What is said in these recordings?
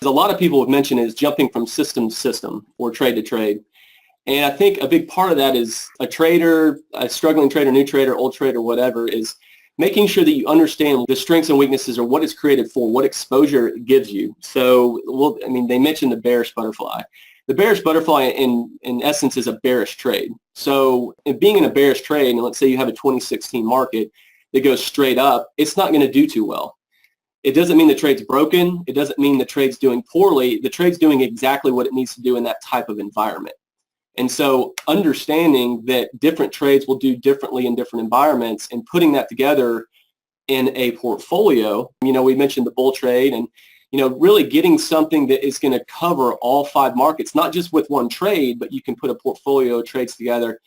A lot of people have mentioned is jumping from system to system or trade to trade. And I think a big part of that is a trader, a struggling trader, new trader, old trader, whatever, is making sure that you understand the strengths and weaknesses or what it's created for, what exposure it gives you. So, they mentioned the bearish butterfly. The bearish butterfly, in essence, is a bearish trade. So in being in a bearish trade, and let's say you have a 2016 market that goes straight up, it's not going to do too well. It doesn't mean the trade's broken. It doesn't mean the trade's doing poorly. The trade's doing exactly what it needs to do in that type of environment. And so understanding that different trades will do differently in different environments and putting that together in a portfolio, we mentioned the bull trade and, really getting something that is going to cover all 5 markets, not just with one trade, but you can put a portfolio of trades together.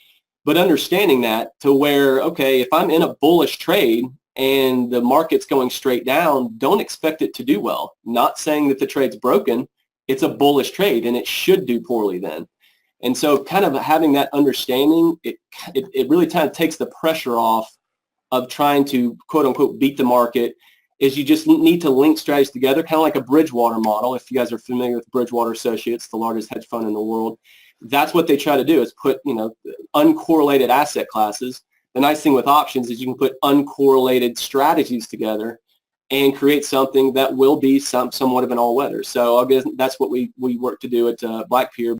But understanding that to where, okay, if I'm in a bullish trade and the market's going straight down, don't expect it to do well. Not saying that the trade's broken. It's a bullish trade and it should do poorly then. And so kind of having that understanding, it really kind of takes the pressure off of trying to, quote unquote, beat the market, is you just need to link strategies together, kind of like a Bridgewater model. If you guys are familiar with Bridgewater Associates, the largest hedge fund in the world, that's what they try to do is put, uncorrelated asset classes. The nice thing with options is you can put uncorrelated strategies together and create something that will be somewhat of an all-weather. So I guess that's what we work to do at Black Peer.